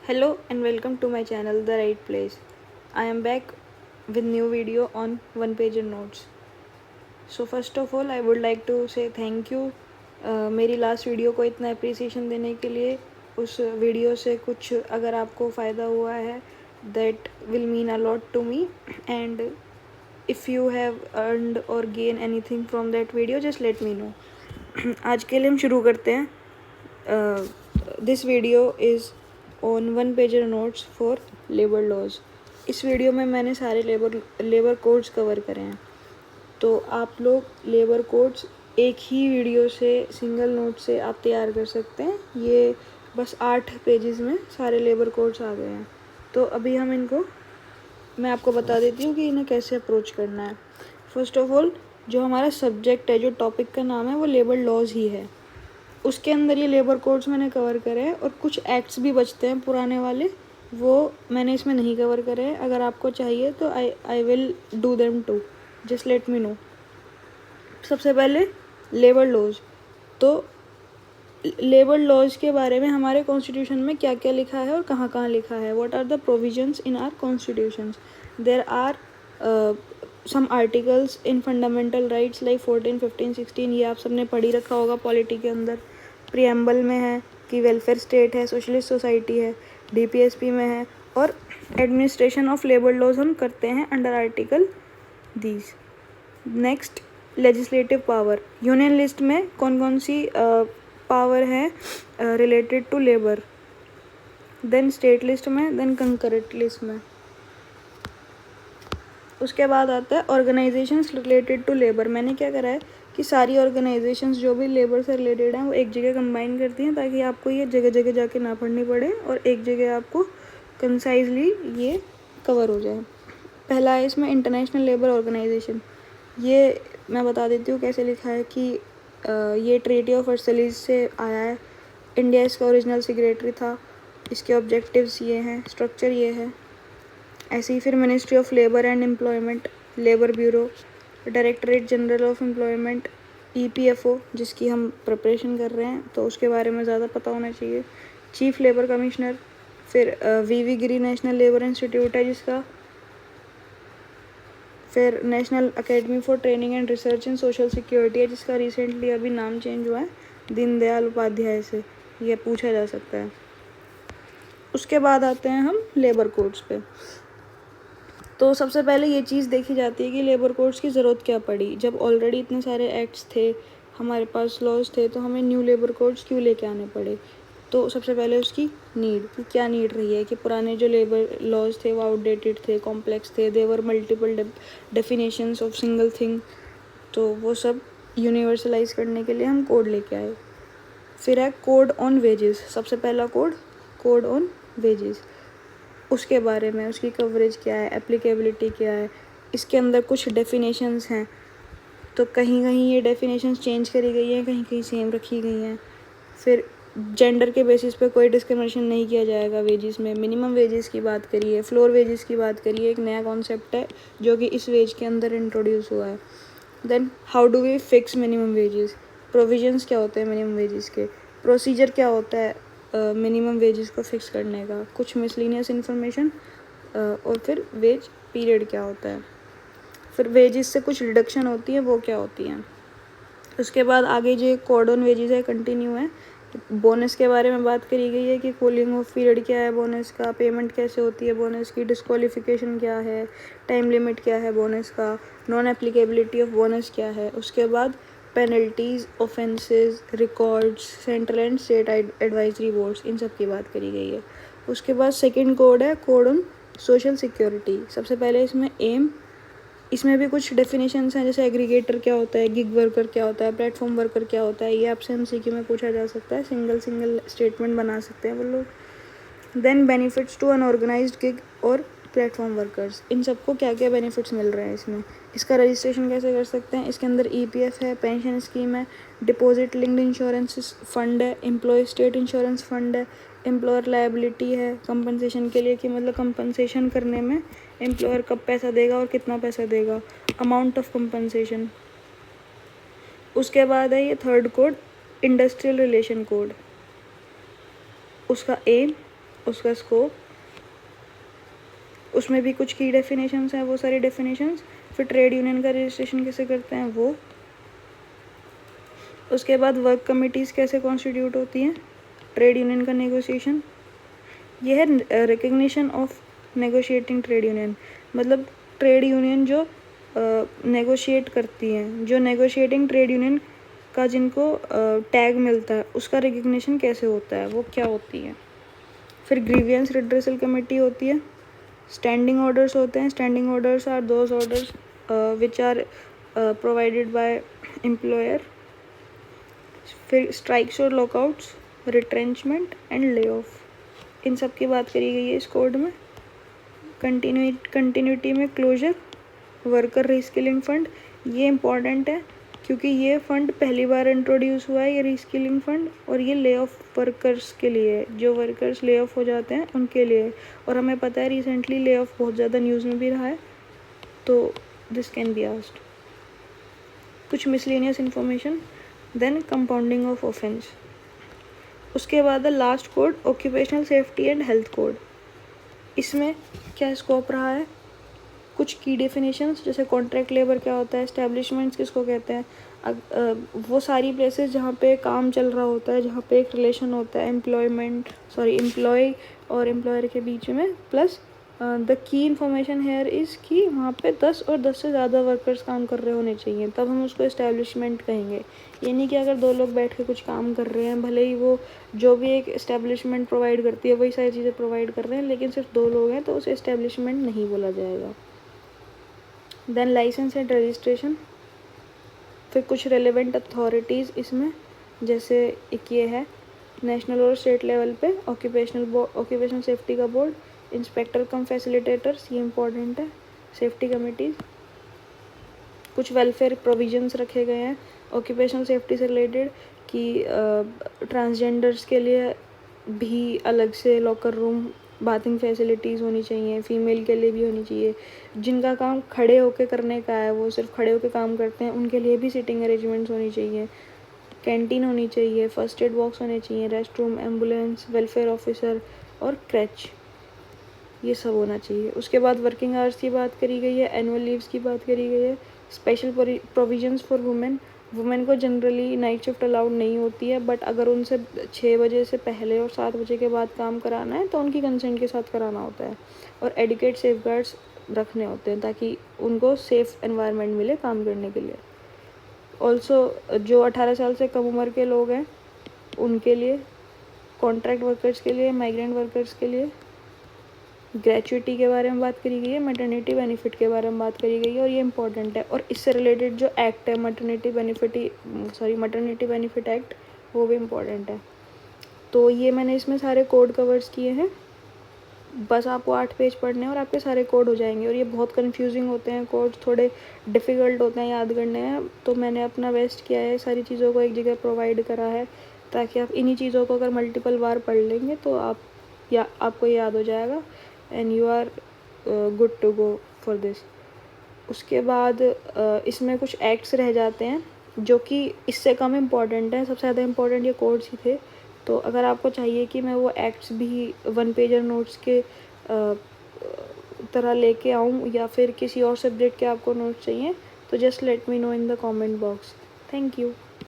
Hello and welcome to my channel The Right Place. I am back with new video on one pager notes. So first of all I would like to say thank you मेरी last video को इतना appreciation देने के लिए। उस video से कुछ अगर आपको फ़ायदा हुआ है that will mean a lot to me, and if you have earned or gain anything from that video just let me know. आज के लिए हम शुरू करते हैं. This video is on one pager notes for labour laws. इस video में मैंने सारे लेबर कोड्स कवर करे हैं. तो आप लोग लेबर कोड्स एक ही वीडियो से सिंगल नोट से आप तैयार कर सकते हैं. ये बस 8 पेजेस में सारे लेबर कोड्स आ गए हैं. तो अभी हम इनको मैं आपको बता देती हूँ कि इन्हें कैसे अप्रोच करना है. फर्स्ट ऑफ ऑल जो हमारा सब्जेक्ट है, जो टॉपिक का नाम है वो लेबर लॉज ही है. उसके अंदर ये लेबर कोड्स मैंने कवर करे हैं और कुछ एक्ट्स भी बचते हैं पुराने वाले, वो मैंने इसमें नहीं कवर करे हैं. अगर आपको चाहिए तो I will do them too, just let me know. सबसे पहले लेबर लॉज. तो लेबर लॉज के बारे में हमारे कॉन्स्टिट्यूशन में क्या क्या लिखा है और कहाँ कहाँ लिखा है. What are the provisions in our constitutions. There are some articles in fundamental rights like 14, 15, 16. ये आप सबने पढ़ी रखा होगा पॉलिटी के अंदर. प्रियम्बल में है कि वेलफेयर स्टेट है, सोशलिस्ट सोसाइटी है, डीपीएसपी में है, और एडमिनिस्ट्रेशन ऑफ लेबर लॉज हम करते हैं under article these. Next legislative power. Union list में कौन कौन सी पावर है related to labour. Then state list में, देन कंकरेंट लिस्ट में. उसके बाद आता है ऑर्गेनाइजेशंस रिलेटेड टू लेबर. मैंने क्या करा है कि सारी ऑर्गेनाइजेशंस जो भी लेबर से रिलेटेड हैं वो एक जगह कंबाइन करती हैं ताकि आपको ये जगह जगह जाके ना पढ़नी पड़े और एक जगह आपको कंसाइजली ये कवर हो जाए. पहला है इसमें इंटरनेशनल लेबर ऑर्गेनाइजेशन. ये मैं बता देती हूँ कैसे लिखा है कि ये ट्रीटी ऑफ वर्सलीज से आया है. इंडिया इसका ओरिजिनल सिग्नेटरी था. इसके ऑब्जेक्टिव्स ये हैं, स्ट्रक्चर ये है. ऐसे ही फिर ministry of labour and employment, labour bureau, directorate general of employment, EPFO जिसकी हम प्रिपरेशन कर रहे हैं तो उसके बारे में ज़्यादा पता होना चाहिए. Chief labour commissioner. फिर वीवी गिरी नेशनल लेबर इंस्टीट्यूट है जिसका. फिर national academy for training and research in social security है जिसका रिसेंटली अभी नाम चेंज हुआ है दीनदयाल उपाध्याय से. ये पूछा जा सकता है. उसके बाद आते हैं हम लेबर कोड्स पे. तो सबसे पहले ये चीज़ देखी जाती है कि लेबर कोड्स की ज़रूरत क्या पड़ी. जब ऑलरेडी इतने सारे एक्ट्स थे, हमारे पास लॉज थे, तो हमें न्यू लेबर कोड्स क्यों लेके आने पड़े. तो सबसे पहले उसकी नीड, क्या नीड रही है कि पुराने जो लेबर लॉज थे वो आउटडेटेड थे, कॉम्प्लेक्स थे, there were multiple definitions of single thing. तो वो सब यूनिवर्सलाइज करने के लिए हम कोड लेके आए. फिर है कोड ऑन वेजेस. सबसे पहला कोड ऑन वेजेस. उसके बारे में, उसकी कवरेज क्या है, एप्लीकेबिलिटी क्या है. इसके अंदर कुछ डेफिनेशंस हैं तो कहीं कहीं ये डेफिनेशंस चेंज करी गई हैं, कहीं कहीं सेम रखी गई हैं. फिर जेंडर के बेसिस पे कोई डिस्क्रिमिनेशन नहीं किया जाएगा वेजेस में. मिनिमम वेजेस की बात करिए, फ्लोर वेजेस की बात करिए. एक नया कॉन्सेप्ट है जो कि इस वेज के अंदर इंट्रोड्यूस हुआ है. Then how do we fix minimum wages. Provisions क्या होते हैं मिनिमम वेजेस के. प्रोसीजर क्या होता है मिनिमम वेजेस को फिक्स करने का. कुछ मिसलिनियस इन्फॉर्मेशन. और फिर वेज पीरियड क्या होता है. फिर वेजेस से कुछ रिडक्शन होती है, वो क्या होती हैं. उसके बाद आगे जो कोड ऑन वेजेस है कंटिन्यू है. बोनस के बारे में बात करी गई है कि कूलिंग ऑफ पीरियड क्या है बोनस का, पेमेंट कैसे होती है बोनस की, डिस्क्वालिफिकेशन क्या है, टाइम लिमिट क्या है बोनस का, नॉन एप्लीकेबिलिटी ऑफ बोनस क्या है. उसके बाद penalties, offences, records, central and state advisory boards, इन सब की बात करी गई है. उसके बाद सेकंड कोड है कोड ऑन सोशल सिक्योरिटी. सबसे पहले इसमें एम. इसमें भी कुछ डेफिनेशंस हैं जैसे एग्रीगेटर क्या होता है, गिग वर्कर क्या होता है, प्लेटफॉर्म वर्कर क्या होता है. ये आपसे एमसीक्यू में पूछा जा सकता है. सिंगल स्टेटमेंट बना सकते हैं वो लोग. Then benefits to unorganized gig और प्लेटफॉर्म वर्कर्स. इन सबको क्या क्या बेनिफिट्स मिल रहे हैं इसमें. इसका रजिस्ट्रेशन कैसे कर सकते हैं. इसके अंदर ईपीएफ है, पेंशन स्कीम है, डिपॉजिट लिंक्ड इंश्योरेंस फंड है, एम्प्लॉय स्टेट इंश्योरेंस फंड है, एम्प्लॉयर लायबिलिटी है कंपनसेशन के लिए कि मतलब कंपनसेशन करने में एम्प्लॉयर कब पैसा देगा और कितना पैसा देगा, अमाउंट ऑफ कंपनसेशन. उसके बाद है ये third code industrial relation code. उसका एम उसका स्कोप, उसमें भी कुछ की डेफिनेशंस हैं, वो सारी डेफिनेशंस। फिर ट्रेड यूनियन का रजिस्ट्रेशन कैसे करते हैं वो। उसके बाद वर्क कमिटीज़ कैसे कॉन्स्टिट्यूट होती हैं, ट्रेड यूनियन का नेगोशिएशन। ये है recognition of negotiating trade union, मतलब ट्रेड यूनियन जो नेगोशिएट करती हैं, जो नेगोशिएटिंग ट्रेड यूनियन का जिनको टैग मिलता है, उसका रिकग्निशन कैसे होता है, वो क्या होती है। फिर ग्रीवियंस रिड्रेसल कमेटी होती है। स्टैंडिंग ऑर्डर्स होते हैं। Standing orders are those orders which are provided by employer. फिर स्ट्राइक्स और lockouts, retrenchment and lay off, इन सब की बात करी गई है इस कोड में। कंटिन्यूटी में क्लोजर, वर्कर रीस्किलिंग फंड, ये इम्पॉर्टेंट है क्योंकि ये फंड पहली बार इंट्रोड्यूस हुआ है, ये रीस्किलिंग फंड, और ये ले ऑफ वर्कर्स के लिए है, जो वर्कर्स ले ऑफ हो जाते हैं उनके लिए। और हमें पता है रिसेंटली ले ऑफ बहुत ज़्यादा न्यूज़ में भी रहा है, तो दिस कैन बी आस्क्ड। कुछ miscellaneous information, then compounding of offence. उसके बाद है last code, occupational safety and health code. इसमें क्या स्कोप रहा है, कुछ की डेफिनेशंस, जैसे कॉन्ट्रैक्ट लेबर क्या होता है, एस्टेब्लिशमेंट्स किसको कहते हैं, वो सारी प्लेसेस जहाँ पे काम चल रहा होता है, जहाँ पे एक रिलेशन होता है एम्प्लॉय और एम्प्लॉयर के बीच में, plus the key information here is कि वहाँ पे 10 और 10 से ज़्यादा वर्कर्स काम कर रहे होने चाहिए, तब हम उसको एस्टेब्लिशमेंट कहेंगे। ये नहीं कि अगर 2 लोग बैठ के कुछ काम कर रहे हैं, भले ही वो जो भी एक एस्टेब्लिशमेंट प्रोवाइड करती है वही सारी चीज़ें प्रोवाइड कर रहे हैं, लेकिन सिर्फ 2 लोग हैं तो उसे एस्टेब्लिशमेंट नहीं बोला जाएगा। Then license and registration. फिर कुछ रेलेवेंट अथॉरिटीज़ इसमें, जैसे एक ये है नेशनल और स्टेट लेवल पे ऑक्यूपेशनल सेफ्टी का बोर्ड, इंस्पेक्टर कम फैसिलिटेटर्स, ये इंपॉर्टेंट है, सेफ्टी कमिटीज़। कुछ वेलफेयर प्रोविजंस रखे गए हैं ऑक्यूपेशनल सेफ्टी से रिलेटेड कि ट्रांसजेंडर्स के लिए भी अलग से लॉकर रूम, बाथिंग फैसिलिटीज़ होनी चाहिए, फीमेल के लिए भी होनी चाहिए। जिनका काम खड़े होकर करने का है, वो सिर्फ खड़े होकर काम करते हैं, उनके लिए भी सीटिंग अरेंजमेंट्स होनी चाहिए। कैंटीन होनी चाहिए, फर्स्ट एड बॉक्स होने चाहिए, rest room, ambulance, welfare officer और क्रैच, ये सब होना चाहिए। उसके बाद वर्किंग आवर्स की बात करी गई है, एनुअल लीव्स की बात करी गई है, स्पेशल प्रोविजंस फॉर वुमेन को जनरली नाइट शिफ्ट अलाउड नहीं होती है, बट अगर उनसे 6 बजे से पहले और 7 बजे के बाद काम कराना है तो उनकी कंसेंट के साथ कराना होता है। और एडिकेट सेफगार्ड्स रखने होते हैं ताकि उनको सेफ़ एनवायरनमेंट मिले काम करने के लिए। ऑल्सो जो 18 साल से कम उम्र के लोग हैं उनके लिए, कॉन्ट्रैक्ट वर्कर्स के लिए, माइग्रेंट वर्कर्स के लिए ग्रेचुइटी के बारे में बात करी गई है, मैटरनिटी बेनिफिट के बारे में बात करी गई है, और ये इंपॉर्टेंट है। और इससे रिलेटेड जो एक्ट है मैटरनिटी बेनिफिट एक्ट, वो भी इम्पॉर्टेंट है। तो ये मैंने इसमें सारे कोड कवर्स किए हैं, बस आपको 8 पेज पढ़ने हैं और आपके सारे कोड हो जाएंगे। और ये बहुत कंफ्यूजिंग होते हैं कोड, थोड़े डिफ़िकल्ट होते हैं याद करने हैं, तो मैंने अपना बेस्ट किया है, सारी चीज़ों को एक जगह प्रोवाइड करा है ताकि आप इन्हीं चीज़ों को अगर मल्टीपल बार पढ़ लेंगे तो आपको याद हो जाएगा and you are good to go for this. उसके बाद इसमें कुछ एक्ट्स रह जाते हैं जो कि इससे कम इम्पॉर्टेंट है, सबसे ज़्यादा इम्पॉर्टेंट ये कोड्स ही थे। तो अगर आपको चाहिए कि मैं वो एक्ट्स भी 1 पेजर नोट्स के तरह लेके आऊँ या फिर किसी और सब्जेक्ट के आपको नोट्स चाहिए, तो just let me no in the comment box. Thank you.